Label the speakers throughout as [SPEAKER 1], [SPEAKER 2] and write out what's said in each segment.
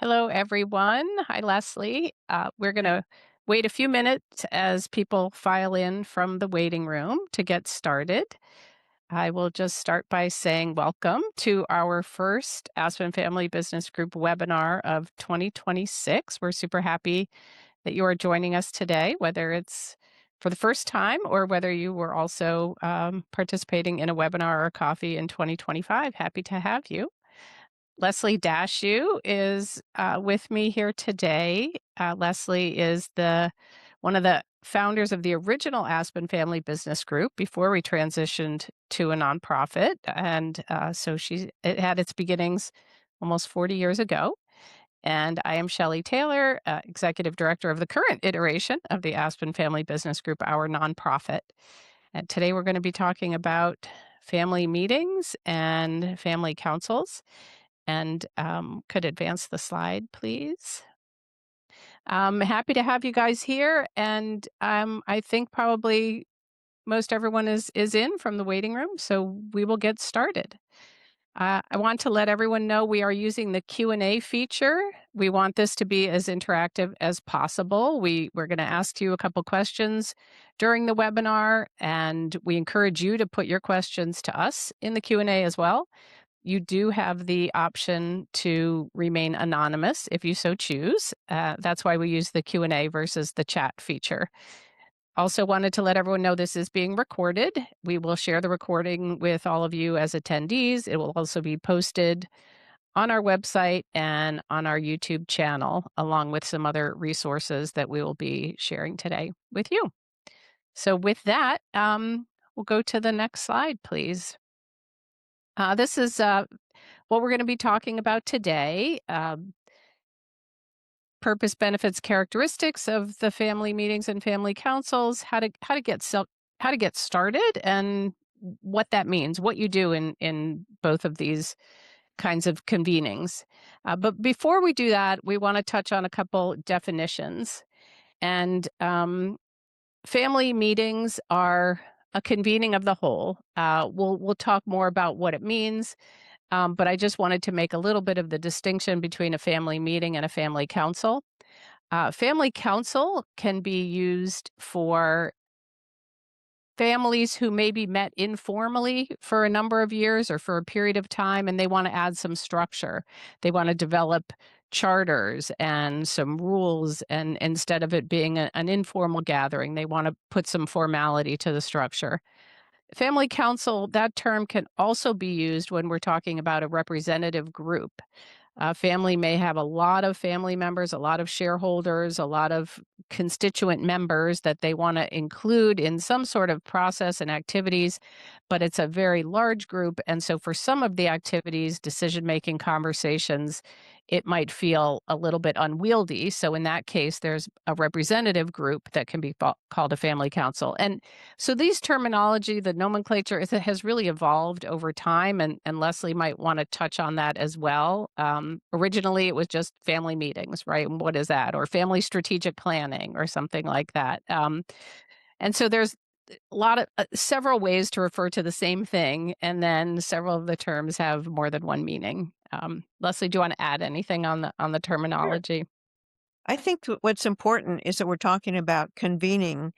[SPEAKER 1] Hello, everyone. Hi, Leslie. We're going
[SPEAKER 2] Right.
[SPEAKER 1] to wait a few minutes as people file in from the waiting room to get started. I will just start by saying welcome to our first Aspen Family Business Group webinar of 2026. We're super happy that you are joining us today, whether it's for the first time or whether you were also participating in a webinar or a coffee in 2025. Happy to have you. Leslie Dashew is with me here today. Leslie is the one of the founders of the original Aspen Family Business Group before we transitioned to a nonprofit, and so it had its beginnings almost 40 years ago. And I am Shelley Taylor, executive director of the current iteration of the Aspen Family Business Group, our nonprofit. And today we're going to be talking about family meetings and family councils and could advance the slide, please. I'm happy to have you guys here, and I think probably most everyone is in from the waiting room, so we will get started. I want to let everyone know we are using the Q&A feature. We want this to be as interactive as possible. We're going to ask you a couple questions during the webinar, and we encourage you to put your questions to us in the Q&A as well. You do have the option to remain anonymous if you so choose. That's why we use the Q&A versus the chat feature. Also wanted to let everyone know this is being recorded. We will share the recording with all of you as attendees. It will also be posted on our website and on our YouTube channel, along with some other resources that we will be sharing today with you. So with that, we'll go to the next slide, please. This is what we're going to be talking about today. Purpose, benefits, characteristics of the family meetings and family councils, how to get started, and what that means, what you do in both of these kinds of convenings. But before we do that, we want to touch on a couple definitions. And family meetings are a convening of the whole. We'll talk more about what it means. But I just wanted to make a little bit of the distinction between a family meeting and a family council. Family council can be used for families who maybe met informally for a number of years or for a period of time, and they want to add some structure. They want to develop charters and some rules, and instead of it being an informal gathering, they want to put some formality to the structure. Family council, that term can also be used when we're talking about a representative group. A family may have a lot of family members, a lot of shareholders, a lot of constituent members that they want to include in some sort of process and activities, but it's a very large group. And so for some of the activities, decision making conversations, it might feel a little bit unwieldy. So in that case, there's a representative group that can be called a family council. And so these terminology, the nomenclature has really evolved over time, and Leslie might want to touch on that as well. Originally, it was just family meetings, right? And what is that? Or family strategic planning or something like that. And so there's a lot of several ways to refer to the same thing, and then several of the terms have more than one meaning. Leslie, do you want to add anything on the
[SPEAKER 2] Sure.
[SPEAKER 1] terminology?
[SPEAKER 2] I think what's important is that we're talking about convening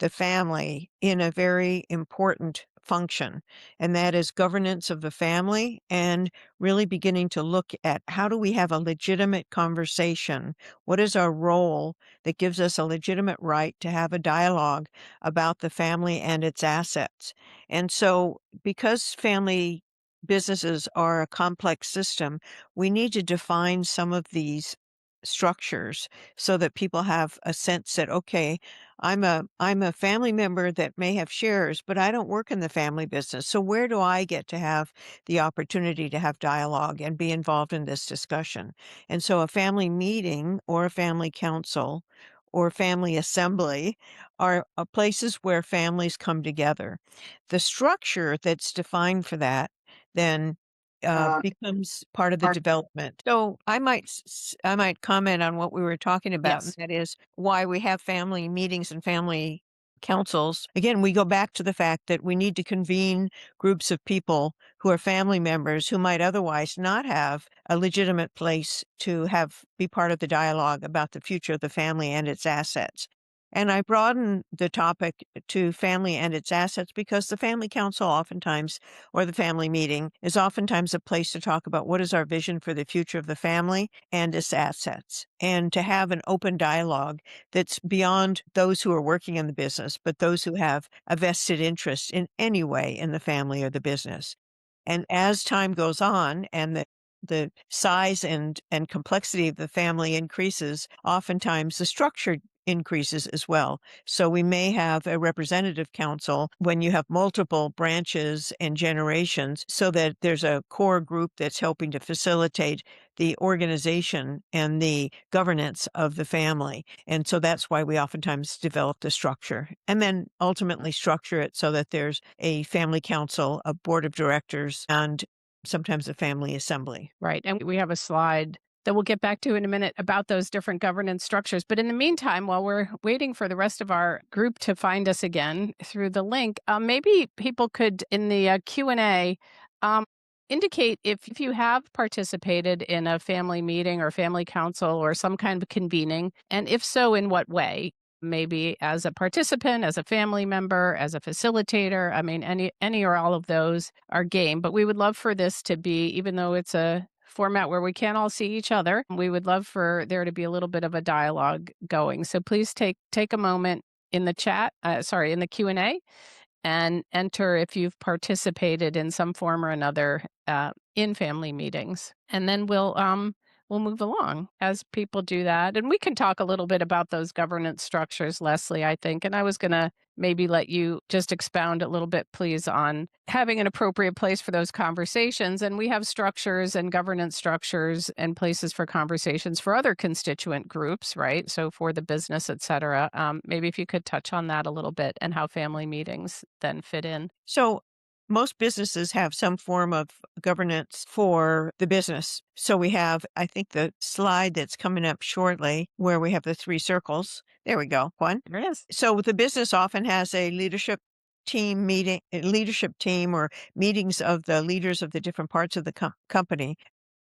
[SPEAKER 2] the family in a very important function, and that is governance of the family and really beginning to look at how do we have a legitimate conversation? What is our role that gives us a legitimate right to have a dialogue about the family and its assets? And so, because family businesses are a complex system, we need to define some of these structures so that people have a sense that, okay, I'm a family member that may have shares, but I don't work in the family business. So where do I get to have the opportunity to have dialogue and be involved in this discussion? And so a family meeting or a family council or family assembly are places where families come together. The structure that's defined for that then becomes part of the development. So I might comment on what we were talking about, and
[SPEAKER 1] Yes.
[SPEAKER 2] that is why we have family meetings and family councils, again, we go back to the fact that we need to convene groups of people who are family members who might otherwise not have a legitimate place to have be part of the dialogue about the future of the family and its assets. And I broaden the topic to family and its assets because the family council oftentimes, or the family meeting, is oftentimes a place to talk about what is our vision for the future of the family and its assets, and to have an open dialogue that's beyond those who are working in the business, but those who have a vested interest in any way in the family or the business. And as time goes on and the size and complexity of the family increases, oftentimes the structure increases as well. So we may have a representative council when you have multiple branches and generations so that there's a core group that's helping to facilitate the organization and the governance of the family. And so that's why we oftentimes develop the structure and then ultimately structure it so that there's a family council, a board of directors, and sometimes a family assembly.
[SPEAKER 1] Right. And we have a slide that we'll get back to in a minute about those different governance structures. But in the meantime, while we're waiting for the rest of our group to find us again through the link, maybe people could, in the Q&A, um, indicate if you have participated in a family meeting or family council or some kind of convening, and if so, in what way? Maybe as a participant, as a family member, as a facilitator. I mean, any or all of those are game, but we would love for this to be, even though it's a format where we can't all see each other, we would love for there to be a little bit of a dialogue going. So please take a moment in the chat, in the Q&A, and enter if you've participated in some form or another in family meetings. And then we'll move along as people do that. And we can talk a little bit about those governance structures, Leslie, I think. And I was going to maybe let you just expound a little bit, please, on having an appropriate place for those conversations. And we have structures and governance structures and places for conversations for other constituent groups, right? So for the business, et cetera. Maybe if you could touch on that a little bit and how family meetings then fit in.
[SPEAKER 2] So most businesses have some form of governance for the business. So we have, I think, the slide that's coming up shortly where we have the three circles. There we go. One.
[SPEAKER 1] There it is.
[SPEAKER 2] So the business often has a leadership team or meetings of the leaders of the different parts of the company.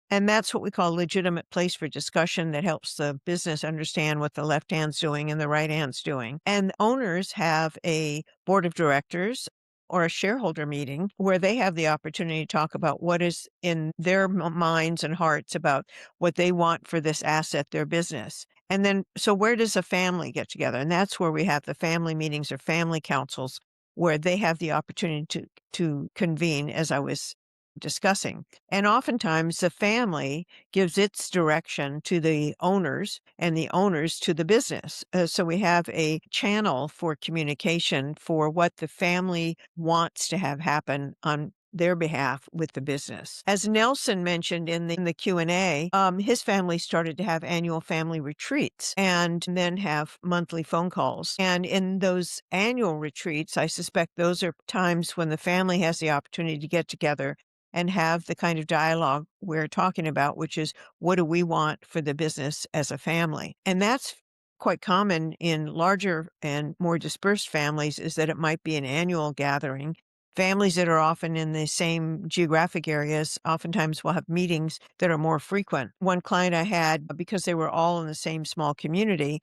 [SPEAKER 2] And that's what we call a legitimate place for discussion that helps the business understand what the left hand's doing and the right hand's doing. And owners have a board of directors or a shareholder meeting where they have the opportunity to talk about what is in their minds and hearts about what they want for this asset, their business. And then, so where does a family get together? And that's where we have the family meetings or family councils where they have the opportunity to convene, as I was discussing. And oftentimes the family gives its direction to the owners and the owners to the business. So we have a channel for communication for what the family wants to have happen on their behalf with the business. As Nelson mentioned in the Q&A, his family started to have annual family retreats and then have monthly phone calls. And in those annual retreats, I suspect those are times when the family has the opportunity to get together and have the kind of dialogue we're talking about, which is what do we want for the business as a family? And that's quite common in larger and more dispersed families, is that it might be an annual gathering. Families that are often in the same geographic areas oftentimes will have meetings that are more frequent. One client I had, because they were all in the same small community,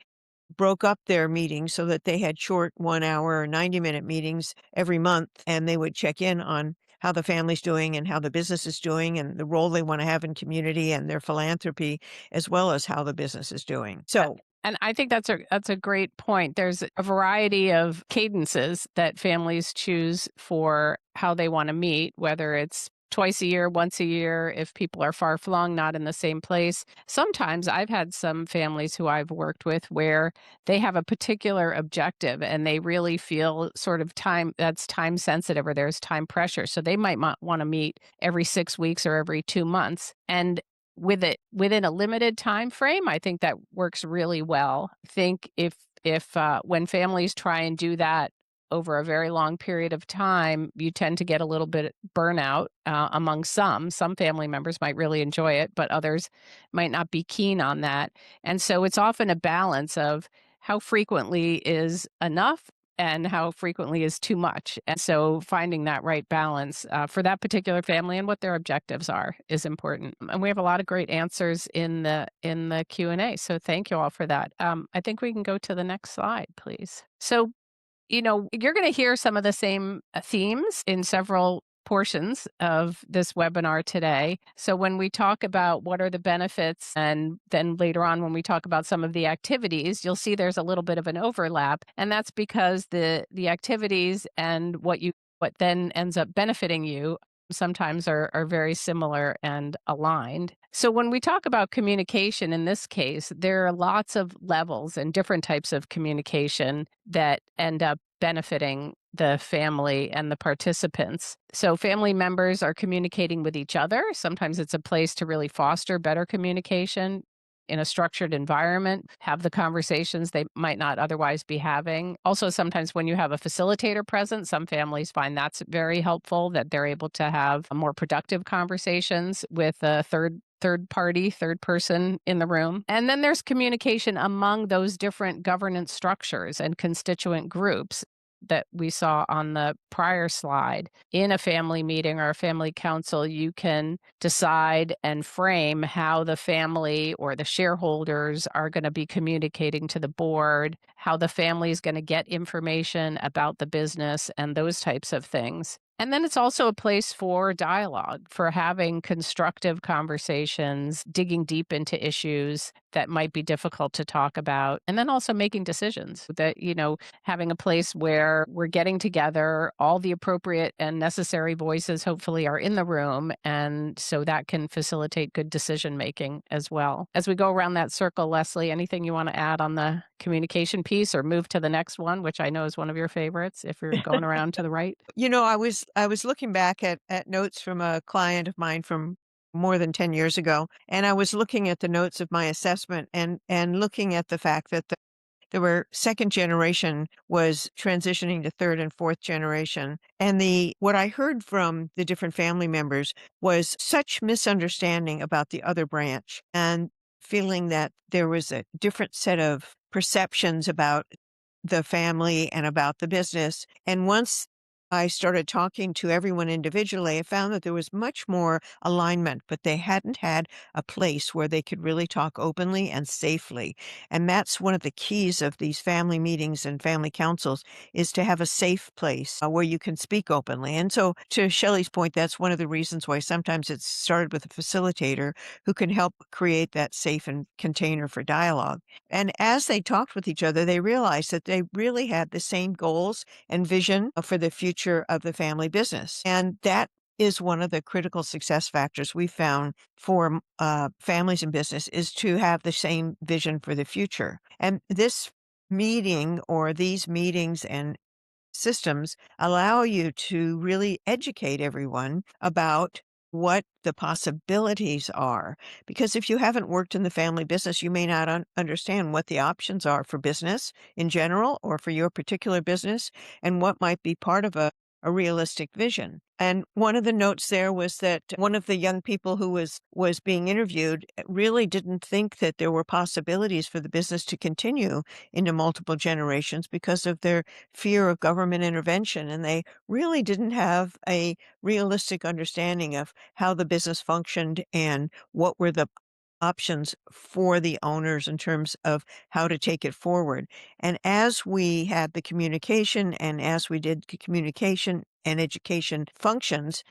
[SPEAKER 2] broke up their meetings so that they had short 1 hour or 90-minute meetings every month, and they would check in on how the family's doing and how the business is doing and the role they want to have in community and their philanthropy, as well as how the business is doing. So
[SPEAKER 1] And I think that's a great point. There's a variety of cadences that families choose for how they want to meet, whether it's twice a year, once a year, if people are far flung, not in the same place. Sometimes I've had some families who I've worked with where they have a particular objective and they really feel sort of time sensitive or there's time pressure. So they might want to meet every 6 weeks or every 2 months. And within a limited time frame, I think that works really well. I think if when families try and do that over a very long period of time, you tend to get a little bit burnout among some. Some family members might really enjoy it, but others might not be keen on that. And so it's often a balance of how frequently is enough and how frequently is too much. And so finding that right balance for that particular family and what their objectives are is important. And we have a lot of great answers in the Q&A. So thank you all for that. I think we can go to the next slide, please. So you're going to hear some of the same themes in several portions of this webinar today. So when we talk about what are the benefits, and then later on when we talk about some of the activities, you'll see there's a little bit of an overlap, and that's because the activities and what then ends up benefiting you sometimes are very similar and aligned. So when we talk about communication in this case, there are lots of levels and different types of communication that end up benefiting the family and the participants. So family members are communicating with each other. Sometimes it's a place to really foster better communication in a structured environment, have the conversations they might not otherwise be having. Also, sometimes when you have a facilitator present, some families find that's very helpful, that they're able to have more productive conversations with a third party, third person in the room. And then there's communication among those different governance structures and constituent groups that we saw on the prior slide. In a family meeting or a family council, you can decide and frame how the family or the shareholders are going to be communicating to the board, how the family is going to get information about the business, and those types of things. And then it's also a place for dialogue, for having constructive conversations, digging deep into issues that might be difficult to talk about, and then also making decisions that, having a place where we're getting together, all the appropriate and necessary voices hopefully are in the room. And so that can facilitate good decision making as well. As we go around that circle, Leslie, anything you want to add on the communication piece or move to the next one, which I know is one of your favorites if you're going around to the right?
[SPEAKER 2] I was looking back at notes from a client of mine from more than 10 years ago, and I was looking at the notes of my assessment and looking at the fact that there were second generation was transitioning to third and fourth generation. And what I heard from the different family members was such misunderstanding about the other branch and feeling that there was a different set of perceptions about the family and about the business. And once I started talking to everyone individually, I found that there was much more alignment, but they hadn't had a place where they could really talk openly and safely. And that's one of the keys of these family meetings and family councils is to have a safe place where you can speak openly. And so to Shelley's point, that's one of the reasons why sometimes it's started with a facilitator who can help create that safe and container for dialogue. And as they talked with each other, they realized that they really had the same goals and vision for the future of the family business. And that is one of the critical success factors we found for families in business is to have the same vision for the future. And this meeting or these meetings and systems allow you to really educate everyone about what the possibilities are. Because if you haven't worked in the family business, you may not understand what the options are for business in general or for your particular business and what might be part of a realistic vision. And one of the notes there was that one of the young people who was being interviewed really didn't think that there were possibilities for the business to continue into multiple generations because of their fear of government intervention. And they really didn't have a realistic understanding of how the business functioned and what were the options for the owners in terms of how to take it forward. And as we had the communication and as we did the communication and education functions,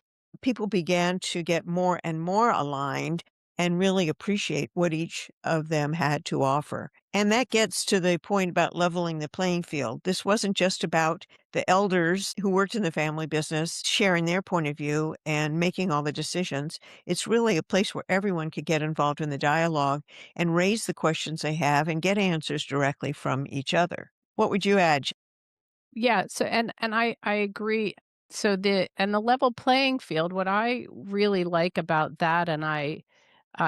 [SPEAKER 2] people began to get more and more aligned and really appreciate what each of them had to offer. And that gets to the point about leveling the playing field. This wasn't just about the elders who worked in the family business sharing their point of view and making all the decisions. It's really a place where everyone could get involved in the dialogue and raise the questions they have and get answers directly from each other. What would you add?
[SPEAKER 1] Yeah, so and I agree. So the level playing field, what I really like about that, and I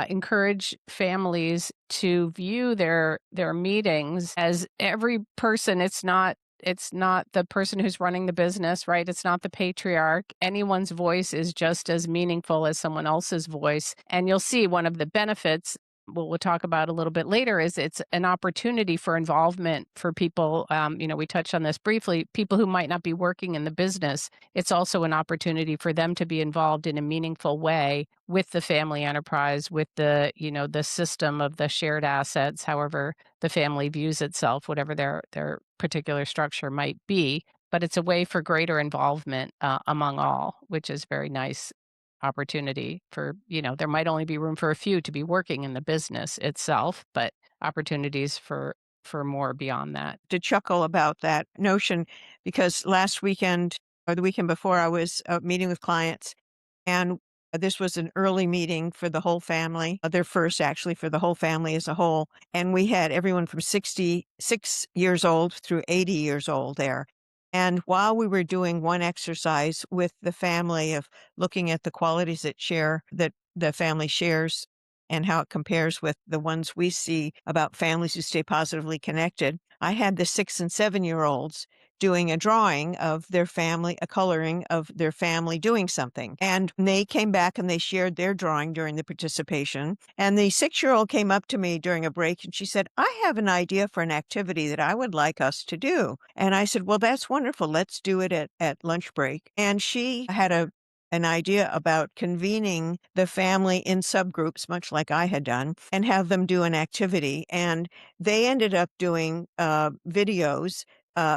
[SPEAKER 1] encourage families to view their meetings as every person. It's not the person who's running the business, right? It's not the patriarch. Anyone's voice is just as meaningful as someone else's voice. And you'll see one of the benefits what we'll talk about a little bit later is it's an opportunity for involvement for people. We touched on this briefly. People who might not be working in the business, it's also an opportunity for them to be involved in a meaningful way with the family enterprise, with the system of the shared assets, however the family views itself, whatever their particular structure might be. But it's a way for greater involvement among all, which is very nice opportunity for, there might only be room for a few to be working in the business itself, but opportunities for more beyond that.
[SPEAKER 2] To chuckle about that notion because last weekend or the weekend before, I was meeting with clients, and this was an early meeting for the whole family, their first actually for the whole family as a whole. And we had everyone from 66 years old through 80 years old there. And while we were doing one exercise with the family of looking at the qualities that the family shares and how it compares with the ones we see about families who stay positively connected, I had the 6 and 7-year-olds doing a drawing of their family, a coloring of their family doing something. And they came back and they shared their drawing during the participation. And the 6-year-old came up to me during a break and she said, I have an idea for an activity that I would like us to do. And I said, well, that's wonderful. Let's do it at lunch break. And she had an idea about convening the family in subgroups, much like I had done, and have them do an activity. And they ended up doing videos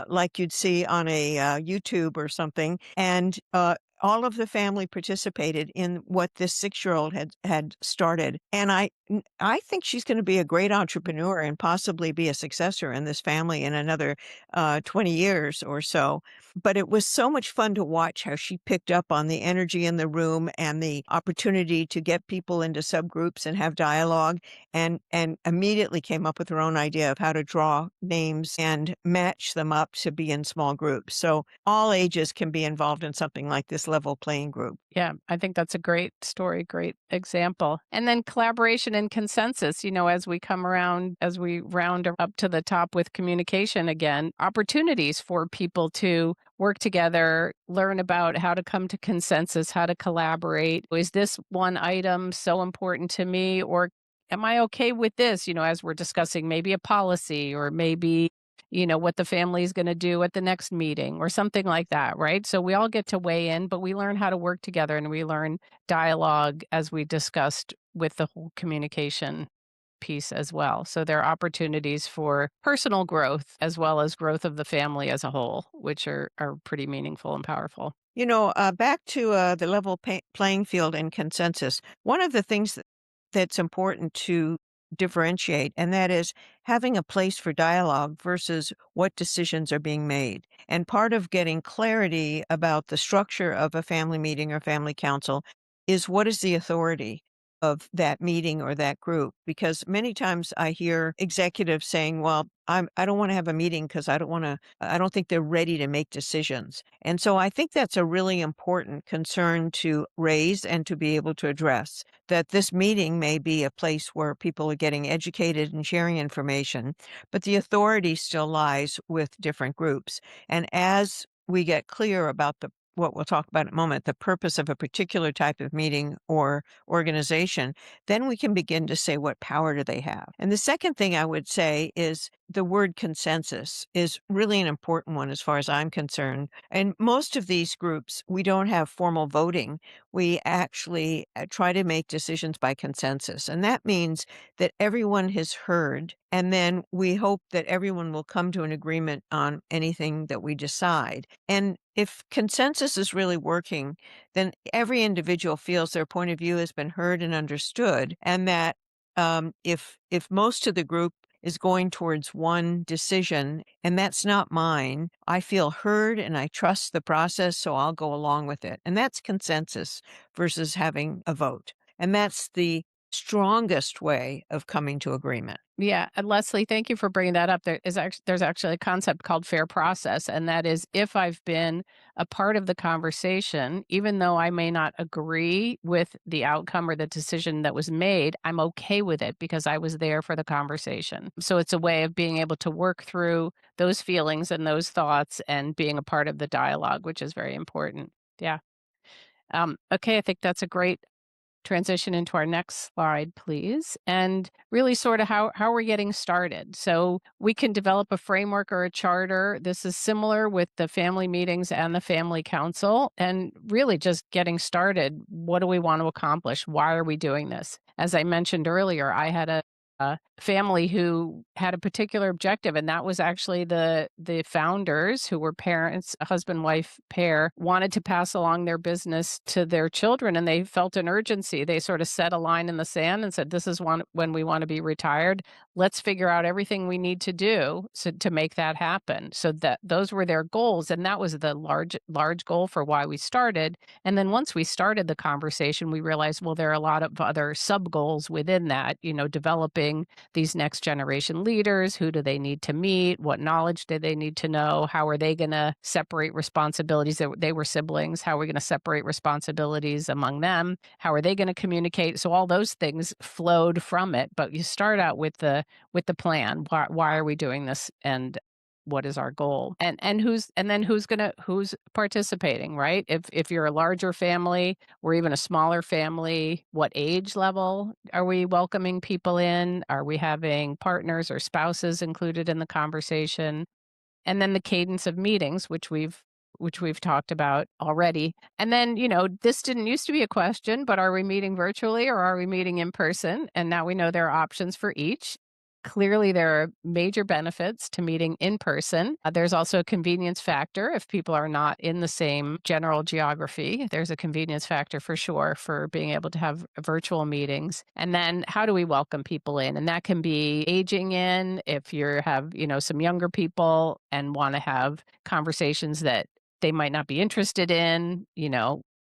[SPEAKER 2] like you'd see on a YouTube or something. And all of the family participated in what this 6-year-old had started. And I think she's going to be a great entrepreneur and possibly be a successor in this family in another 20 years or so. But it was so much fun to watch how she picked up on the energy in the room and the opportunity to get people into subgroups and have dialogue and immediately came up with her own idea of how to draw names and match them up to be in small groups. So all ages can be involved in something like this level playing group.
[SPEAKER 1] Yeah, I think that's a great story, great example. And then collaboration and consensus, as we come around, as we round up to the top with communication again, opportunities for people to work together, learn about how to come to consensus, how to collaborate. Is this one item so important to me? Or am I okay with this? As we're discussing maybe a policy or maybe what the family is going to do at the next meeting or something like that, right? So we all get to weigh in, but we learn how to work together and we learn dialogue as we discussed with the whole communication piece as well. So there are opportunities for personal growth as well as growth of the family as a whole, which are pretty meaningful and powerful.
[SPEAKER 2] Back to the level playing field and consensus. One of the things that's important to differentiate, and that is having a place for dialogue versus what decisions are being made. And part of getting clarity about the structure of a family meeting or family council is what is the authority of that meeting or that group? Because many times I hear executives saying, well, I don't want to have a meeting because I don't think they're ready to make decisions. And so I think that's a really important concern to raise and to be able to address, that this meeting may be a place where people are getting educated and sharing information, but the authority still lies with different groups. And as we get clear about what we'll talk about in a moment, the purpose of a particular type of meeting or organization, then we can begin to say what power do they have. And the second thing I would say is the word consensus is really an important one as far as I'm concerned. And most of these groups, we don't have formal voting. We actually try to make decisions by consensus. And that means that everyone has heard. And then we hope that everyone will come to an agreement on anything that we decide. And if consensus is really working, then every individual feels their point of view has been heard and understood, and that if most of the group is going towards one decision and that's not mine, I feel heard and I trust the process, so I'll go along with it. And that's consensus versus having a vote. And that's the strongest way of coming to agreement.
[SPEAKER 1] Yeah, and Leslie, thank you for bringing that up. There's actually a concept called fair process, and that is if I've been a part of the conversation, even though I may not agree with the outcome or the decision that was made, I'm okay with it because I was there for the conversation. So it's a way of being able to work through those feelings and those thoughts and being a part of the dialogue, which is very important. Yeah. Okay, I think that's a great transition into our next slide, please, and really sort of how we're getting started. So we can develop a framework or a charter. This is similar with the family meetings and the family council, and really just getting started. What do we want to accomplish? Why are we doing this? As I mentioned earlier, I had a family who had a particular objective, and that was actually the founders, who were parents, a husband wife pair, wanted to pass along their business to their children, and they felt an urgency. They sort of set a line in the sand and said, "This is when we want to be retired. Let's figure out everything we need to do to make that happen." So that those were their goals, and that was the large goal for why we started. And then once we started the conversation, we realized, well, there are a lot of other sub goals within that, developing these next generation leaders. Who do they need to meet? What knowledge do they need to know? How are they going to separate responsibilities? They were siblings. How are we going to separate responsibilities among them? How are they going to communicate? So all those things flowed from it. But you start out with the plan. Why are we doing this? And what is our goal, and who's participating, right? If you're a larger family or even a smaller family, what age level are we welcoming people in? Are we having partners or spouses included in the conversation? And then the cadence of meetings, which we've talked about already. And then, this didn't used to be a question, but are we meeting virtually or are we meeting in person? And now we know there are options for each. Clearly, there are major benefits to meeting in person. There's also a convenience factor. If people are not in the same general geography, there's a convenience factor for sure for being able to have virtual meetings. And then how do we welcome people in? And that can be aging in if you have, some younger people and want to have conversations that they might not be interested in,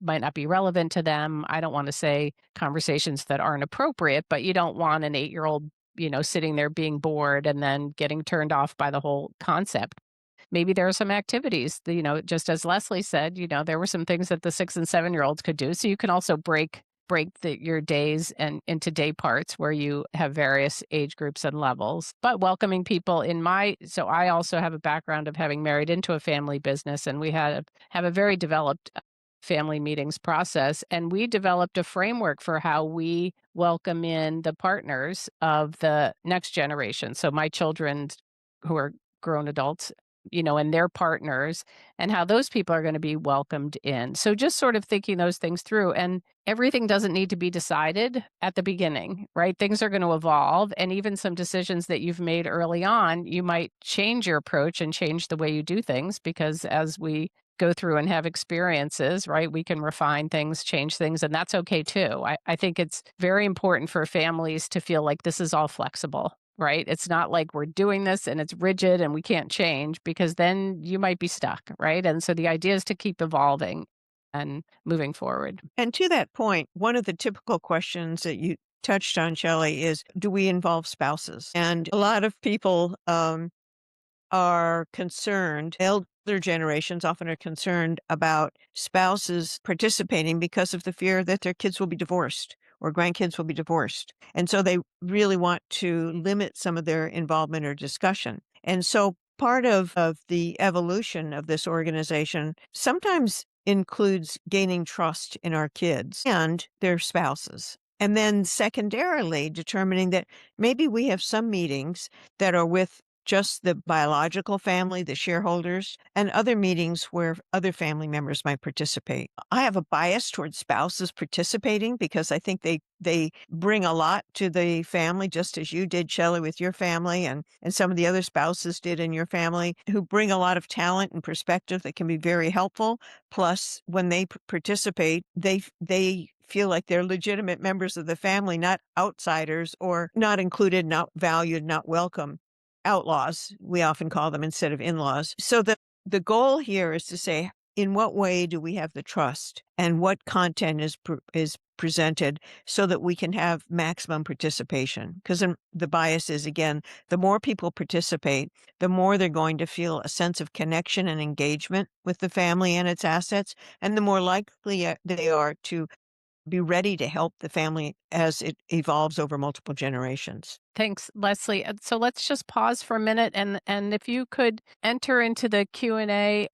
[SPEAKER 1] might not be relevant to them. I don't want to say conversations that aren't appropriate, but you don't want an 8-year-old sitting there being bored and then getting turned off by the whole concept. Maybe there are some activities, just as Leslie said, there were some things that the 6 and 7-year-olds could do. So you can also break your days and into day parts where you have various age groups and levels. But welcoming people so I also have a background of having married into a family business, and we have a very developed family meetings process, and we developed a framework for how we welcome in the partners of the next generation. So my children, who are grown adults, and their partners, and how those people are going to be welcomed in. So just sort of thinking those things through, and everything doesn't need to be decided at the beginning, right? Things are going to evolve, and even some decisions that you've made early on, you might change your approach and change the way you do things, because as we go through and have experiences, right, we can refine things, change things, and that's okay too. I think it's very important for families to feel like this is all flexible, right? It's not like we're doing this and it's rigid and we can't change, because then you might be stuck, right? And so the idea is to keep evolving and moving forward.
[SPEAKER 2] And to that point, one of the typical questions that you touched on, Shelley, is do we involve spouses? And a lot of people are concerned, elder generations often are concerned about spouses participating because of the fear that their kids will be divorced or grandkids will be divorced. And so they really want to limit some of their involvement or discussion. And so part of the evolution of this organization sometimes includes gaining trust in our kids and their spouses. And then secondarily, determining that maybe we have some meetings that are with just the biological family, the shareholders, and other meetings where other family members might participate. I have a bias towards spouses participating because I think they bring a lot to the family, just as you did, Shelley, with your family, and some of the other spouses did in your family, who bring a lot of talent and perspective that can be very helpful. Plus, when they participate, they feel like they're legitimate members of the family, not outsiders or not included, not valued, not welcome. Outlaws, we often call them, instead of in-laws. So the goal here is to say, in what way do we have the trust and what content is presented so that we can have maximum participation? Because the bias is, again, the more people participate, the more they're going to feel a sense of connection and engagement with the family and its assets, and the more likely they are to be ready to help the family as it evolves over multiple generations.
[SPEAKER 1] Thanks, Leslie. So let's just pause for a minute, and if you could enter into the Q&A,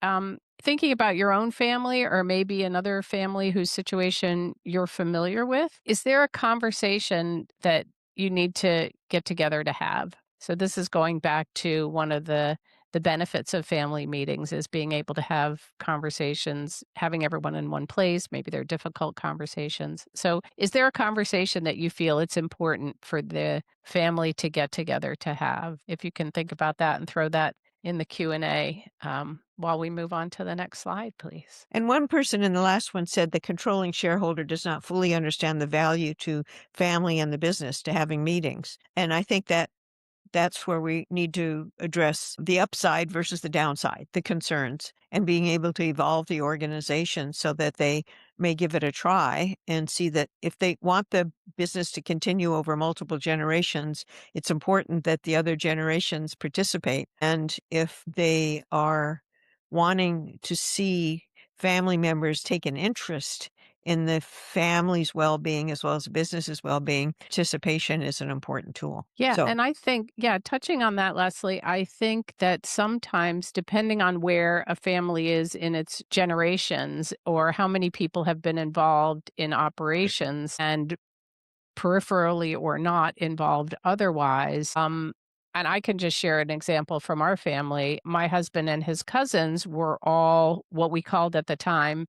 [SPEAKER 1] Thinking about your own family or maybe another family whose situation you're familiar with, is there a conversation that you need to get together to have? So this is going back to one of the benefits of family meetings is being able to have conversations, having everyone in one place, maybe they're difficult conversations. So is there a conversation that you feel it's important for the family to get together to have? If you can think about that and throw that in the Q&A, while we move on to the next slide, please.
[SPEAKER 2] And one person in the last one said the controlling shareholder does not fully understand the value to family and the business to having meetings. And I think that that's where we need to address the upside versus the downside, the concerns, and being able to evolve the organization so that they may give it a try and see that if they want the business to continue over multiple generations, it's important that the other generations participate. And if they are wanting to see family members take an interest in the family's well-being as well as the business's well-being, participation is an important tool.
[SPEAKER 1] Yeah,
[SPEAKER 2] So
[SPEAKER 1] and I think yeah, touching on that, Leslie, I think that sometimes depending on where a family is in its generations or how many people have been involved in operations and peripherally or not involved otherwise, and I can just share an example from our family. My husband and his cousins were all what we called at the time,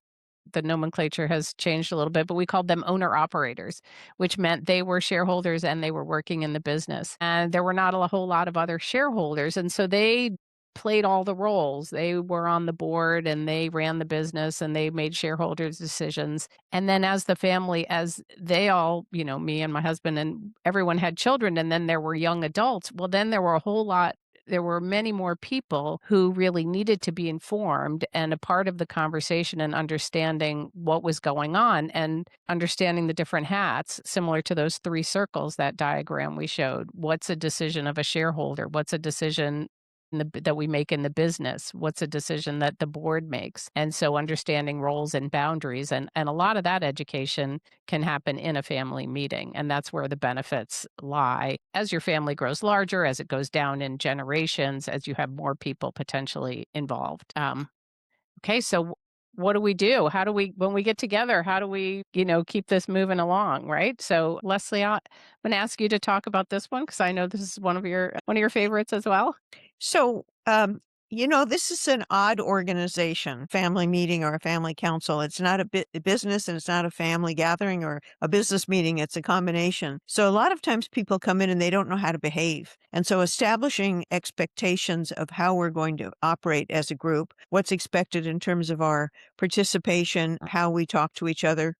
[SPEAKER 1] the nomenclature has changed a little bit, but we called them owner operators, which meant they were shareholders and they were working in the business. And there were not a whole lot of other shareholders. And so they played all the roles. They were on the board and they ran the business and they made shareholders' decisions. And then as the family, as they all, me and my husband and everyone had children, and then there were young adults, well, then there were many more people who really needed to be informed and a part of the conversation and understanding what was going on and understanding the different hats, similar to those three circles, that diagram we showed. What's a decision of a shareholder? What's a decision that we make in the business? What's a decision that the board makes? And so understanding roles and boundaries and a lot of that education can happen in a family meeting. And that's where the benefits lie. As your family grows larger, as it goes down in generations, as you have more people potentially involved. Okay, so what do we do? How do we, when we get together, how do we, keep this moving along, right? So Leslie, I'm going to ask you to talk about this one because I know this is one of your favorites as well.
[SPEAKER 2] So, this is an odd organization, family meeting or a family council. It's not a business and it's not a family gathering or a business meeting. It's a combination. So a lot of times people come in and they don't know how to behave. And so establishing expectations of how we're going to operate as a group, what's expected in terms of our participation, how we talk to each other,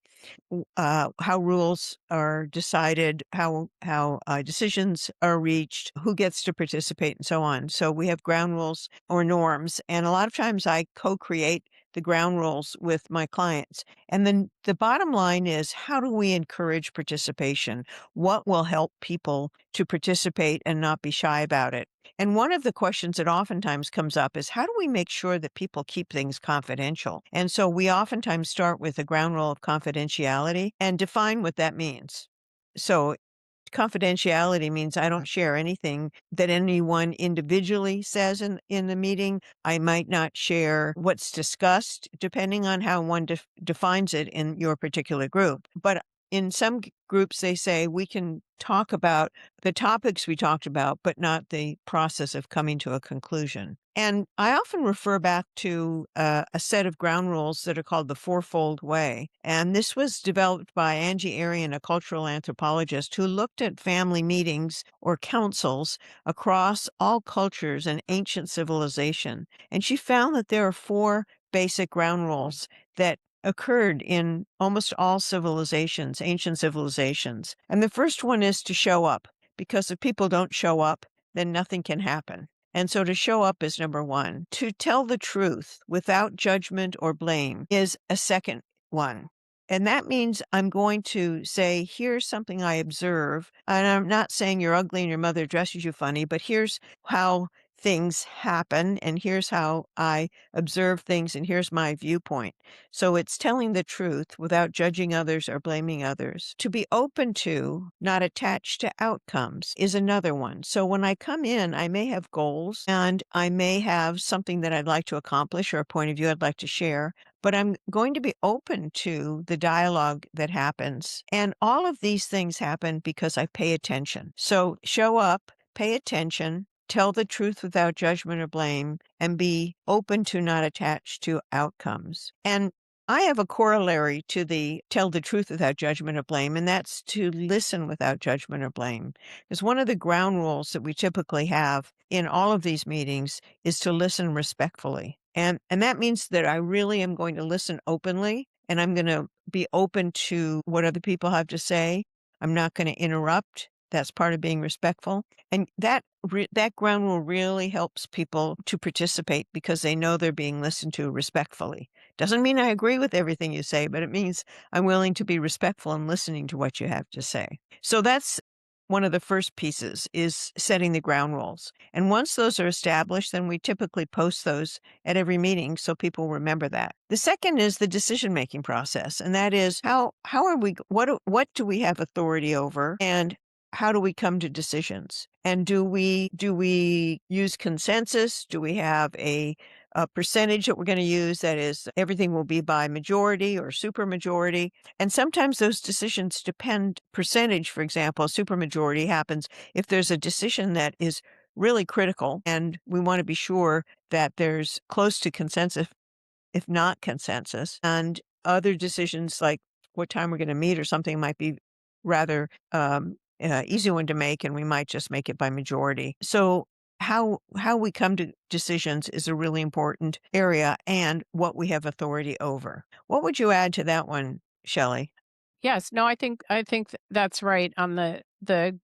[SPEAKER 2] how rules are decided, how decisions are reached, who gets to participate, and so on. So we have ground rules or norms, and a lot of times I co-create the ground rules with my clients. And then the bottom line is, how do we encourage participation? What will help people to participate and not be shy about it? And one of the questions that oftentimes comes up is, how do we make sure that people keep things confidential? And so we oftentimes start with a ground rule of confidentiality and define what that means. So confidentiality means I don't share anything that anyone individually says in the meeting. I might not share what's discussed, depending on how one defines it in your particular group. But in some groups, they say we can talk about the topics we talked about, but not the process of coming to a conclusion. And I often refer back to a set of ground rules that are called the Fourfold Way. And this was developed by Angie Arian, a cultural anthropologist who looked at family meetings or councils across all cultures and ancient civilization. And she found that there are four basic ground rules that occurred in almost all civilizations, ancient civilizations. And the first one is to show up, because if people don't show up, then nothing can happen. And so to show up is number one. To tell the truth without judgment or blame is a second one. And that means I'm going to say, here's something I observe. And I'm not saying you're ugly and your mother dresses you funny, but here's how things happen, and here's how I observe things, and here's my viewpoint. So it's telling the truth without judging others or blaming others. To be open to, not attached to outcomes is another one. So when I come in, I may have goals and I may have something that I'd like to accomplish or a point of view I'd like to share, but I'm going to be open to the dialogue that happens. And all of these things happen because I pay attention. So show up, pay attention, tell the truth without judgment or blame, and be open to, not attached to outcomes. And I have a corollary to the tell the truth without judgment or blame, and that's to listen without judgment or blame. Because one of the ground rules that we typically have in all of these meetings is to listen respectfully. And that means that I really am going to listen openly, and I'm going to be open to what other people have to say. I'm not going to interrupt. That's part of being respectful. And that ground rule really helps people to participate because they know they're being listened to respectfully. Doesn't mean I agree with everything you say, but it means I'm willing to be respectful and listening to what you have to say. So that's one of the first pieces, is setting the ground rules. And once those are established, then we typically post those at every meeting so people remember that. The second is the decision-making process, and that is how are we what do we have authority over, and how do we come to decisions? And do we use consensus? Do we have a percentage that we're going to use, that is everything will be by majority or supermajority? And sometimes those decisions depend percentage. For example, supermajority happens if there's a decision that is really critical and we want to be sure that there's close to consensus, if not consensus. And other decisions like what time we're going to meet or something might be rather easy one to make, and we might just make it by majority. So how we come to decisions is a really important area, and what we have authority over. What would you add to that one, Shelley?
[SPEAKER 1] Yes, no, that's right on the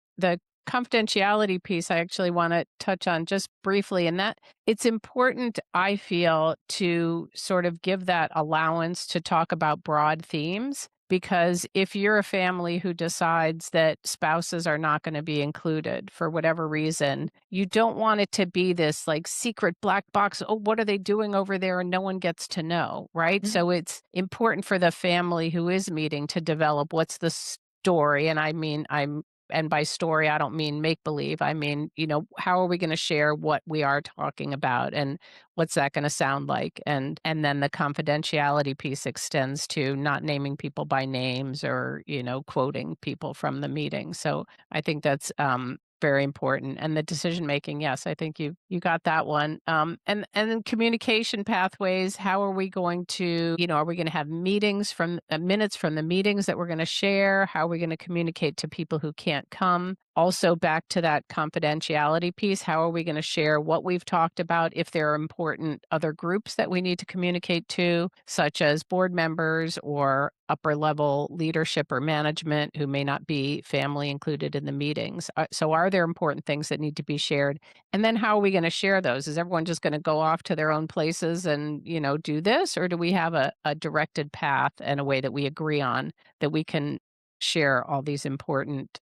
[SPEAKER 1] confidentiality piece. I actually wanna touch on just briefly, and that it's important, I feel, to sort of give that allowance to talk about broad themes, because if you're a family who decides that spouses are not gonna be included for whatever reason, you don't want it to be this, like, secret black box, "Oh, what are they doing over there?" and no one gets to know, right?
[SPEAKER 2] Mhm.
[SPEAKER 1] So it's important for the family who is meeting to develop what's the story, and I mean, and by story, I don't mean make believe. I mean, how are we gonna share what we are talking about, and what's that gonna sound like? And then the confidentiality piece extends to not naming people by names or, quoting people from the meeting. So I think that's very important. And the decision making, yes, I think you got that one. And then communication pathways. How are we going to, are we going to have meetings from minutes from the meetings that we're going to share? How are we going to communicate to people who can't come? Also, back to that confidentiality piece, how are we going to share what we've talked about if there are important other groups that we need to communicate to, such as board members or upper level leadership or management who may not be family included in the meetings? So, are there important things that need to be shared? And then, how are we going to share those? Is everyone just going to go off to their own places and, do this? Or do we have a directed path and a way that we agree on that we can share all these important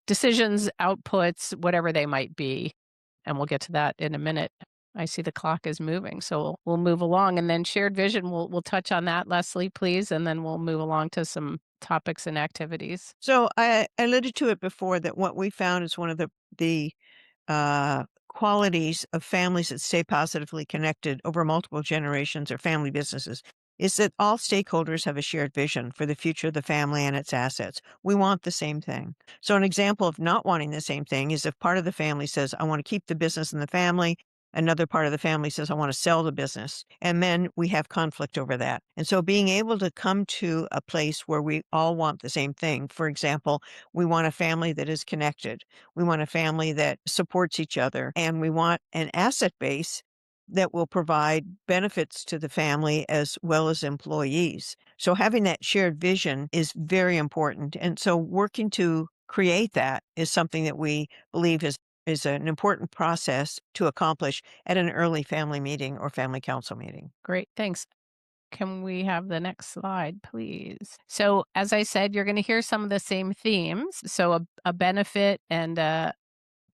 [SPEAKER 1] decisions, outputs, whatever they might be? And we'll get to that in a minute. I see the clock is moving, so we'll move along, and then shared vision. We'll touch on that, Leslie, please, and then we'll move along to some topics and activities.
[SPEAKER 2] So I alluded to it before that what we found is one of the qualities of families that stay positively connected over multiple generations or family businesses is that all stakeholders have a shared vision for the future of the family and its assets. We want the same thing. So an example of not wanting the same thing is if part of the family says, I want to keep the business in the family. Another part of the family says, I want to sell the business. And then we have conflict over that. And so being able to come to a place where we all want the same thing. For example, we want a family that is connected. We want a family that supports each other, and we want an asset base that will provide benefits to the family as well as employees. So having that shared vision is very important. And so working to create that is something that we believe is an important process to accomplish at an early family meeting or family council meeting.
[SPEAKER 1] Great, thanks. Can we have the next slide, please? So, as I said, you're going to hear some of the same themes. So, a benefit and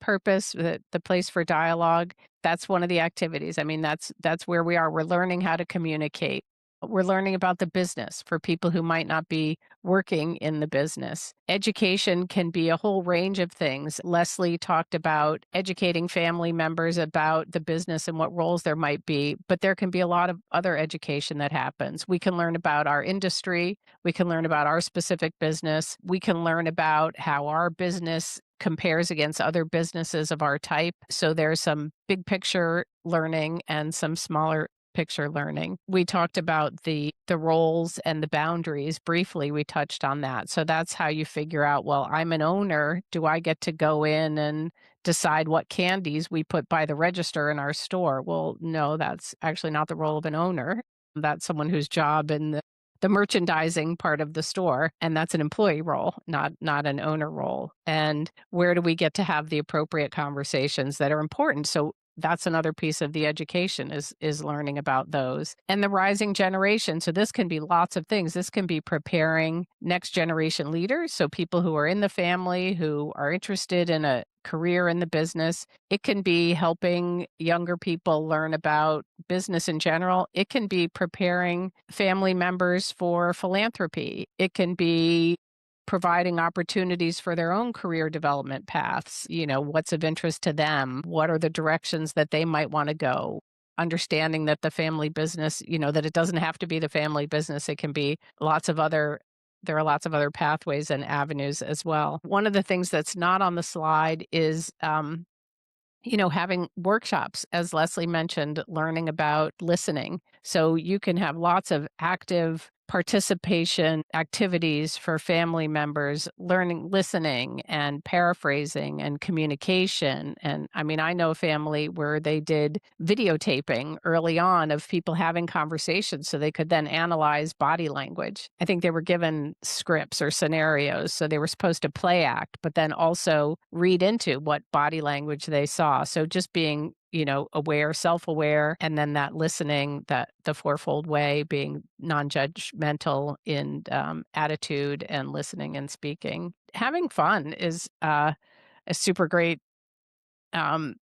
[SPEAKER 1] purpose, the place for dialogue, that's one of the activities. I mean, that's where we are. We're learning how to communicate. We're learning about the business for people who might not be working in the business. Education can be a whole range of things. Leslie talked about educating family members about the business and what roles there might be, but there can be a lot of other education that happens. We can learn about our industry, we can learn about our specific business, we can learn about how our business compares against other businesses of our type. So there's some big picture learning and some smaller picture learning. We talked about the roles and the boundaries briefly. We touched on that. So that's how you figure out, well, I'm an owner. Do I get to go in and decide what candies we put by the register in our store? Well, no, that's actually not the role of an owner. That's someone whose job in the merchandising part of the store, and that's an employee role, not an owner role. And where do we get to have the appropriate conversations that are important? So that's another piece of the education is learning about those. And the rising generation, so this can be lots of things. This can be preparing next generation leaders, so people who are in the family who are interested in a career in the business. It can be helping younger people learn about business in general. It can be preparing family members for philanthropy. It can be providing opportunities for their own career development paths. What's of interest to them? What are the directions that they might want to go? Understanding that the family business, that it doesn't have to be the family business. It can be there are lots of other pathways and avenues as well. One of the things that's not on the slide is having workshops, as Leslie mentioned, learning about listening. So you can have lots of active participation activities for family members, learning, listening and paraphrasing and communication. And I mean, I know a family where they did videotaping early on of people having conversations so they could then analyze body language. I think they were given scripts or scenarios. So they were supposed to play act, but then also read into what body language they saw. So just being aware, self-aware, and then that listening, that the fourfold way, being non-judgmental in attitude and listening and speaking. Having fun is a super great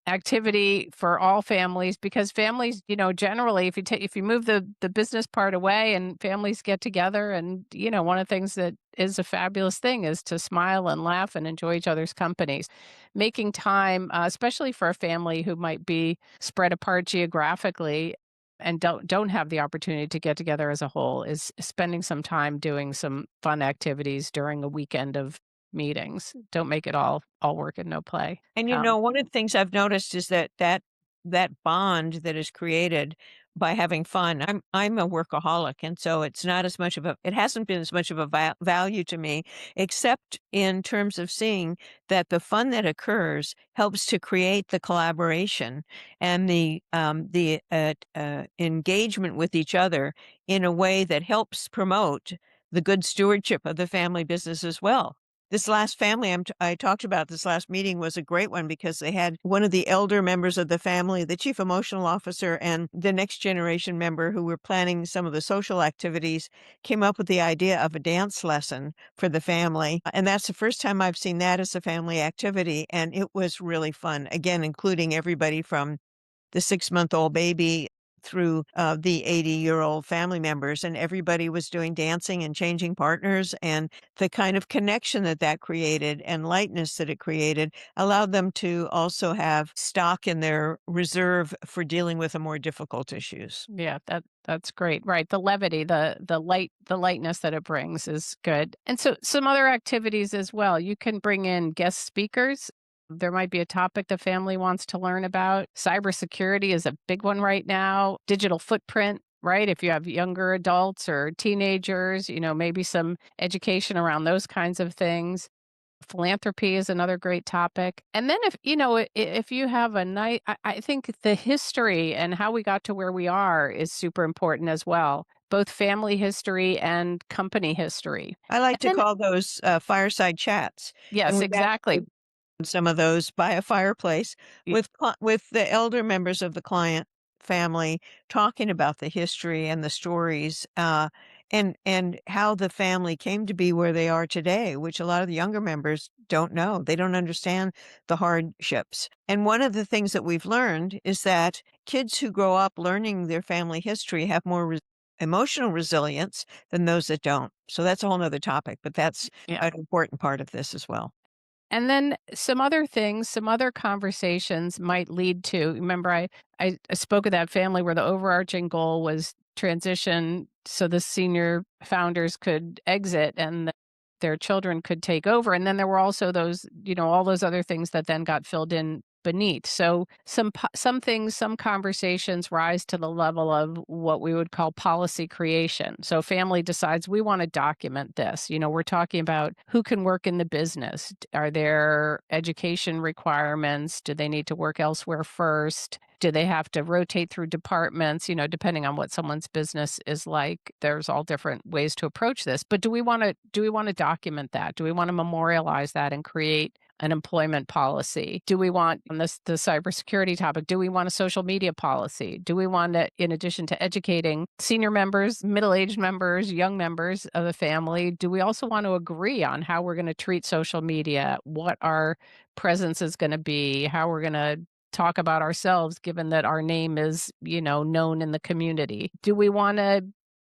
[SPEAKER 1] activity for all families, because families, generally, if you move the business part away and families get together, and one of the things that is a fabulous thing is to smile and laugh and enjoy each other's companies. Making time, especially for a family who might be spread apart geographically and don't have the opportunity to get together as a whole, is spending some time doing some fun activities during a weekend of meetings. Don't make it all work and no play.
[SPEAKER 2] And,
[SPEAKER 1] Um,
[SPEAKER 2] one of the things I've noticed is that bond that is created by having fun. I'm a workaholic, and so it hasn't been as much of a value to me, except in terms of seeing that the fun that occurs helps to create the collaboration and the engagement with each other in a way that helps promote the good stewardship of the family business as well. This last family I talked about, this last meeting was a great one because they had one of the elder members of the family, the chief emotional officer, and the next generation member who were planning some of the social activities, came up with the idea of a dance lesson for the family. And that's the first time I've seen that as a family activity. And it was really fun. Again, including everybody from the 6-month-old baby through the 80-year-old family members, and everybody was doing dancing and changing partners, and the kind of connection that created and lightness that it created allowed them to also have stock in their reserve for dealing with the more difficult issues.
[SPEAKER 1] Yeah, that's great. Right. The levity, the lightness that it brings is good. And so some other activities as well. You can bring in guest speakers. There might be a topic the family wants to learn about. Cybersecurity is a big one right now. Digital footprint, right? If you have younger adults or teenagers, maybe some education around those kinds of things. Philanthropy is another great topic. And then if you have a night, I think the history and how we got to where we are is super important as well, both family history and company history.
[SPEAKER 2] I like
[SPEAKER 1] And
[SPEAKER 2] to
[SPEAKER 1] then,
[SPEAKER 2] call those fireside chats, and
[SPEAKER 1] yes,
[SPEAKER 2] we've actually
[SPEAKER 1] exactly.
[SPEAKER 2] some of those by a fireplace
[SPEAKER 1] Y-
[SPEAKER 2] with the elder members of the client family talking about the history and the stories, and how the family came to be where they are today, which a lot of the younger members don't know. They don't understand the hardships. And one of the things that we've learned is that kids who grow up learning their family history have more emotional resilience than those that don't. So that's a whole nother topic, but that's
[SPEAKER 1] Yeah.
[SPEAKER 2] an important part of this as well.
[SPEAKER 1] And then some other things, some other conversations might lead to remember I spoke of that family where the overarching goal was transition so the senior founders could exit and their children could take over. And then there were also those, all those other things that then got filled in beneath. So some things, some conversations rise to the level of what we would call policy creation. So family decides we want to document this. We're talking about who can work in the business. Are there education requirements? Do they need to work elsewhere first? Do they have to rotate through departments? Depending on what someone's business is like, there's all different ways to approach this. But do we want to document that? Do we want to memorialize that and create an employment policy? Do we want on the cybersecurity topic? Do we want a social media policy? Do we want to, in addition to educating senior members, middle-aged members, young members of the family, do we also want to agree on how we're going to treat social media? What our presence is going to be? How we're going to talk about ourselves given that our name is, known in the community? Do we want to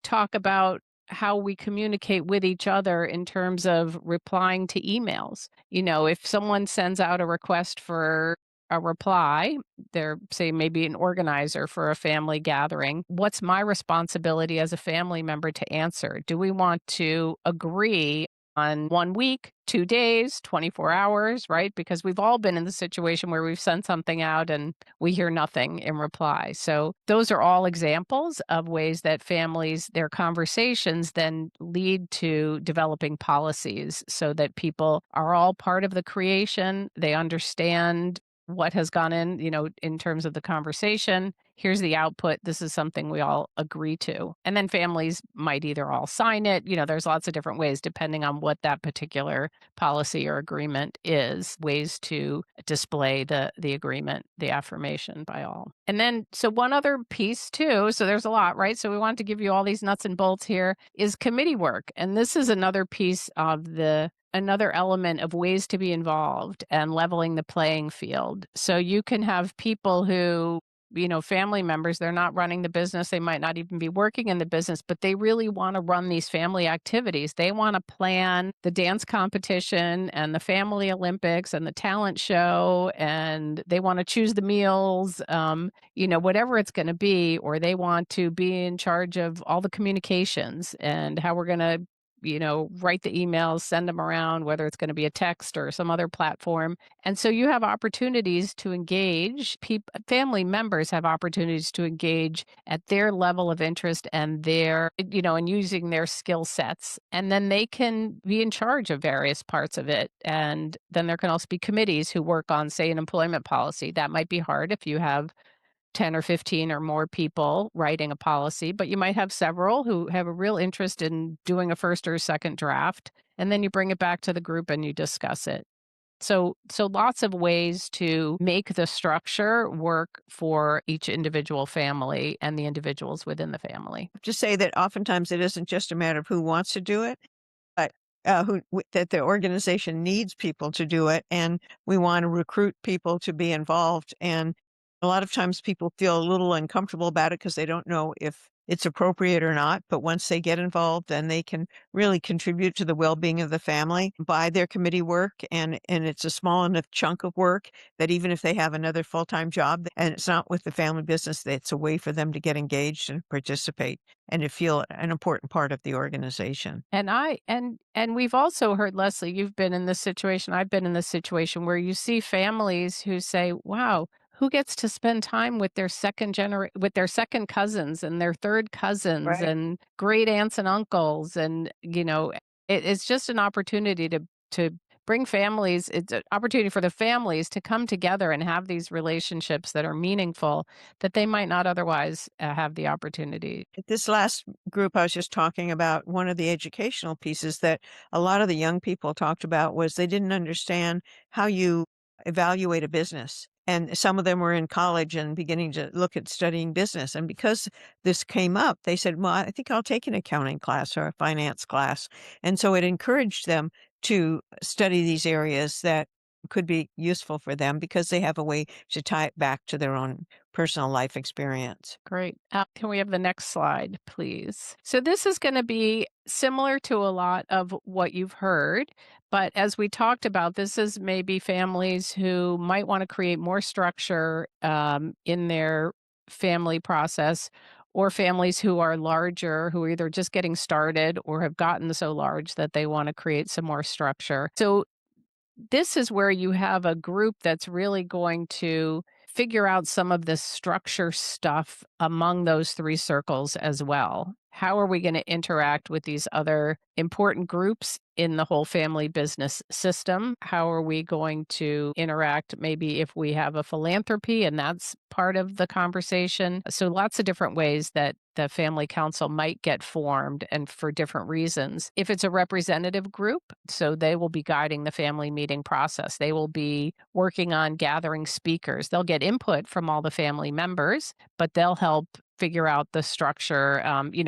[SPEAKER 1] talk about how we communicate with each other in terms of replying to emails? If someone sends out a request for a reply, they're say maybe an organizer for a family gathering. What's my responsibility as a family member to answer? Do we want to agree on 1 week, 2 days, 24 hours, right? Because we've all been in the situation where we've sent something out and we hear nothing in reply. So those are all examples of ways that families, their conversations then lead to developing policies so that people are all part of the creation. They understand what has gone in terms of the conversation. Here's the output. This is something we all agree to. And then families might either all sign it. There's lots of different ways depending on what that particular policy or agreement is, ways to display the agreement, the affirmation by all. And then so one other piece too, so there's a lot, right? So we want to give you all these nuts and bolts here is committee work. And this is another piece of another element of ways to be involved and leveling the playing field. So you can have people who family members, they're not running the business. They might not even be working in the business, but they really want to run these family activities. They want to plan the dance competition and the family Olympics and the talent show, and they want to choose the meals, whatever it's going to be, or they want to be in charge of all the communications and how we're going to write the emails, send them around, whether it's going to be a text or some other platform. And so you have opportunities to engage. Family members have opportunities to engage at their level of interest and and using their skill sets. And then they can be in charge of various parts of it. And then there can also be committees who work on, say, an employment policy. That might be hard if you have 10 or 15 or more people writing a policy, but you might have several who have a real interest in doing a first or second draft, and then you bring it back to the group and you discuss it. So lots of ways to make the structure work for each individual family and the individuals within the family.
[SPEAKER 2] To say that oftentimes it isn't just a matter of who wants to do it, but, that the organization needs people to do it, and we wanna recruit people to be involved, and a lot of times people feel a little uncomfortable about it because they don't know if it's appropriate or not, but once they get involved, then they can really contribute to the well-being of the family by their committee work, and it's a small enough chunk of work that even if they have another full-time job and it's not with the family business, that it's a way for them to get engaged and participate and to feel an important part of the organization.
[SPEAKER 1] And we've also heard, Leslie, you've been in this situation, I've been in this situation where you see families who say, "Wow, who gets to spend time with their with their second cousins and their third cousins
[SPEAKER 2] Right.
[SPEAKER 1] and great aunts and uncles?" And, it's just an opportunity to bring families, it's an opportunity for the families to come together and have these relationships that are meaningful that they might not otherwise have the opportunity.
[SPEAKER 2] This last group I was just talking about, one of the educational pieces that a lot of the young people talked about was they didn't understand how you evaluate a business. and some of them were in college and beginning to look at studying business. And because this came up, they said, "Well, I think I'll take an accounting class or a finance class." And so it encouraged them to study these areas that could be useful for them because they have a way to tie it back to their own personal life experience.
[SPEAKER 1] Great. Can we have the next slide, please? So, this is going to be similar to a lot of what you've heard. But as we talked about, this is maybe families who might want to create more structure in their family process, or families who are larger, who are either just getting started or have gotten so large that they want to create some more structure. So, this is where you have a group that's really going to figure out some of the structure stuff among those three circles as well. How are we going to interact with these other important groups in the whole family business system? How are we going to interact maybe if we have a philanthropy and that's part of the conversation? So, lots of different ways that the family council might get formed and for different reasons. If it's a representative group, so they will be guiding the family meeting process. They will be working on gathering speakers. They'll get input from all the family members, but they'll help figure out the structure.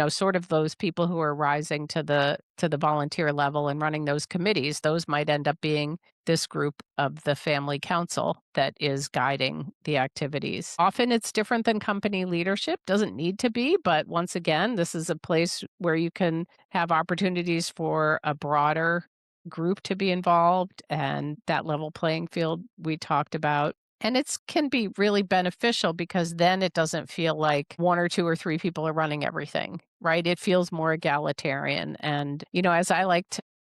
[SPEAKER 1] Sort of those people who are rising to the volunteer level and running those committees. Those might end up being this group of the family council that is guiding the activities. Often it's different than company leadership, doesn't need to be, but once again, this is a place where you can have opportunities for a broader group to be involved and that level playing field we talked about. And it can be really beneficial because then it doesn't feel like one or two or three people are running everything, right? It feels more egalitarian. And, as I like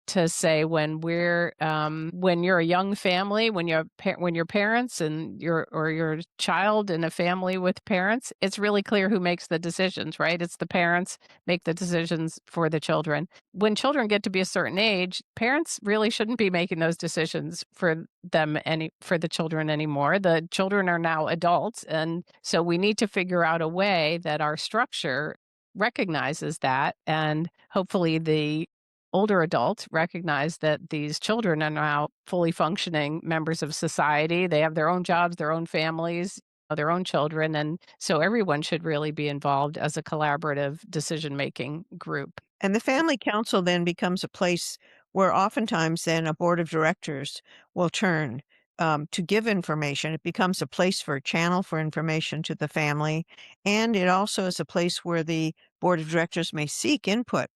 [SPEAKER 1] to say, when you're a young family, when your parents and your child in a family with parents, it's really clear who makes the decisions, right? It's the parents make the decisions for the children. When children get to be a certain age, parents really shouldn't be making those decisions for the children anymore. The children are now adults, and so we need to figure out a way that our structure recognizes that, and hopefully the older adults recognize that these children are now fully functioning members of society. They have their own jobs, their own families, their own children, and so everyone should really be involved as a collaborative decision-making group.
[SPEAKER 2] And the family council then becomes a place where oftentimes then a board of directors will turn to give information. It becomes a place for a channel for information to the family. And it also is a place where the board of directors may seek input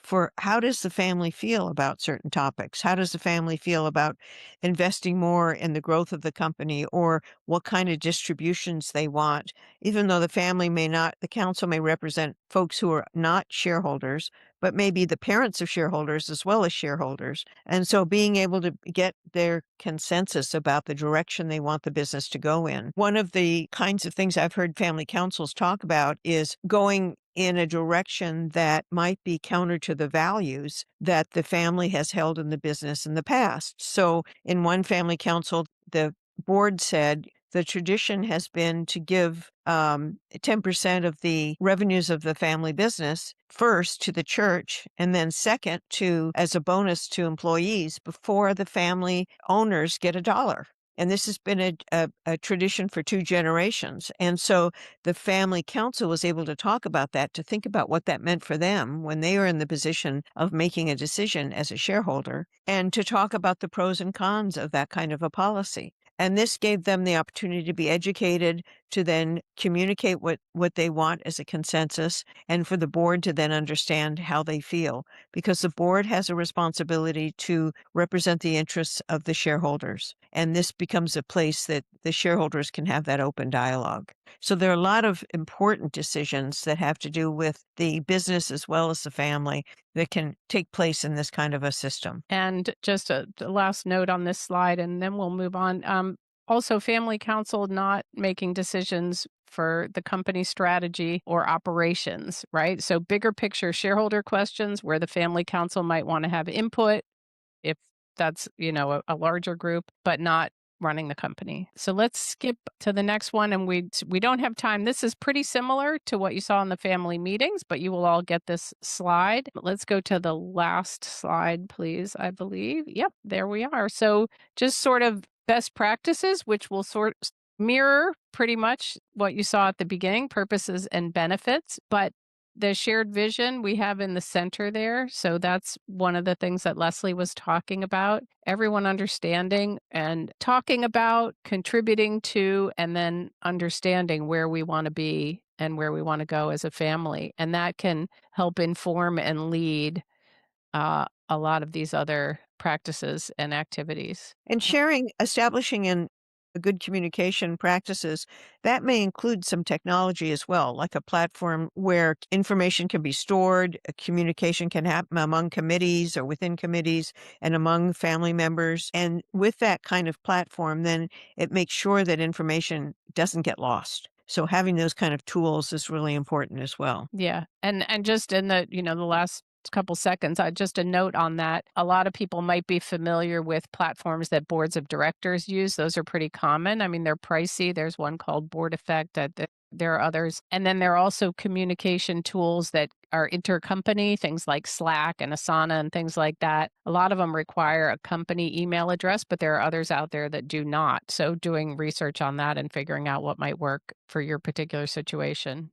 [SPEAKER 2] for how does the family feel about certain topics? How does the family feel about investing more in the growth of the company or what kind of distributions they want? Even though the council may represent folks who are not shareholders, but maybe the parents of shareholders as well as shareholders. And so being able to get their consensus about the direction they want the business to go in. One of the kinds of things I've heard family councils talk about is going in a direction that might be counter to the values that the family has held in the business in the past. So, in one family council, the board said the tradition has been to give 10% of the revenues of the family business first to the church and then second to as a bonus to employees before the family owners get a dollar. And this has been a tradition for two generations. And so the family council was able to talk about that, to think about what that meant for them when they were in the position of making a decision as a shareholder, and to talk about the pros and cons of that kind of a policy. And this gave them the opportunity to be educated, to then communicate what they want as a consensus, and for the board to then understand how they feel, because the board has a responsibility to represent the interests of the shareholders. And this becomes a place that the shareholders can have that open dialogue. So there are a lot of important decisions that have to do with the business as well as the family that can take place in this kind of a system.
[SPEAKER 1] And just the last note on this slide, and then we'll move on. Also, family council not making decisions for the company strategy or operations, right? So, bigger picture shareholder questions where the family council might want to have input if that's, a larger group, but not running the company. So let's skip to the next one, and we don't have time. This is pretty similar to what you saw in the family meetings, but you will all get this slide. Let's go to the last slide, please, I believe. Yep, there we are. So just sort of best practices, which will mirror pretty much what you saw at the beginning, purposes and benefits, but the shared vision we have in the center there. So that's one of the things that Leslie was talking about. Everyone understanding and talking about, contributing to, and then understanding where we want to be and where we want to go as a family. And that can help inform and lead a lot of these other practices and activities.
[SPEAKER 2] And sharing, establishing in a good communication practices, that may include some technology as well, like a platform where information can be stored, communication can happen among committees or within committees and among family members. And with that kind of platform, then it makes sure that information doesn't get lost. So having those kind of tools is really important as well.
[SPEAKER 1] Yeah, and just in the, the last couple seconds, just a note on that. A lot of people might be familiar with platforms that boards of directors use. Those are pretty common. I mean, they're pricey. There's one called Board Effect. There are others, and then there are also communication tools that are intercompany, things like Slack and Asana and things like that. A lot of them require a company email address, but there are others out there that do not. So, doing research on that and figuring out what might work for your particular situation.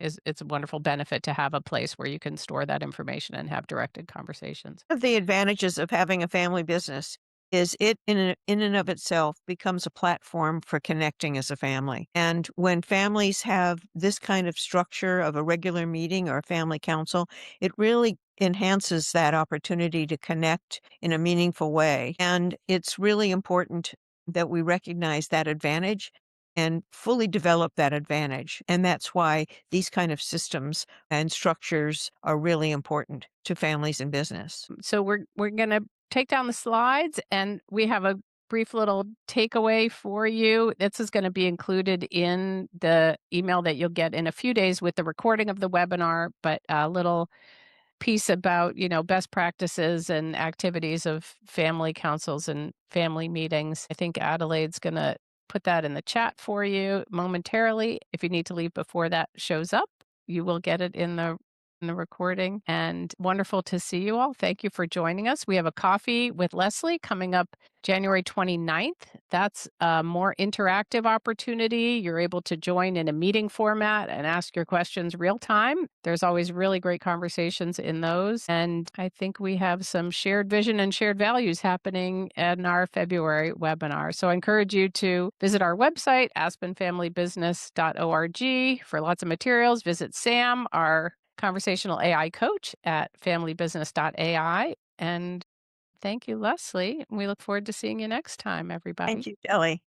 [SPEAKER 1] It's a wonderful benefit to have a place where you can store that information and have directed conversations.
[SPEAKER 2] Of the advantages of having a family business is it in and of itself becomes a platform for connecting as a family. And when families have this kind of structure of a regular meeting or a family council, it really enhances that opportunity to connect in a meaningful way. And it's really important that we recognize that advantage and fully develop that advantage. And that's why these kind of systems and structures are really important to families and business.
[SPEAKER 1] So we're gonna take down the slides, and we have a brief little takeaway for you. This is gonna be included in the email that you'll get in a few days with the recording of the webinar, but a little piece about, best practices and activities of family councils and family meetings. I think Adelaide's going to put that in the chat for you momentarily. If you need to leave before that shows up, you will get it in the recording. And wonderful to see you all. Thank you for joining us. We have a coffee with Leslie coming up January 29th. That's a more interactive opportunity. You're able to join in a meeting format and ask your questions real time. There's always really great conversations in those. And I think we have some shared vision and shared values happening in our February webinar. So I encourage you to visit our website, aspenfamilybusiness.org, for lots of materials. Visit Sam, our conversational AI coach, at familybusiness.ai. And thank you, Leslie. We look forward to seeing you next time,
[SPEAKER 2] Thank
[SPEAKER 1] everybody.
[SPEAKER 2] you, Shelley.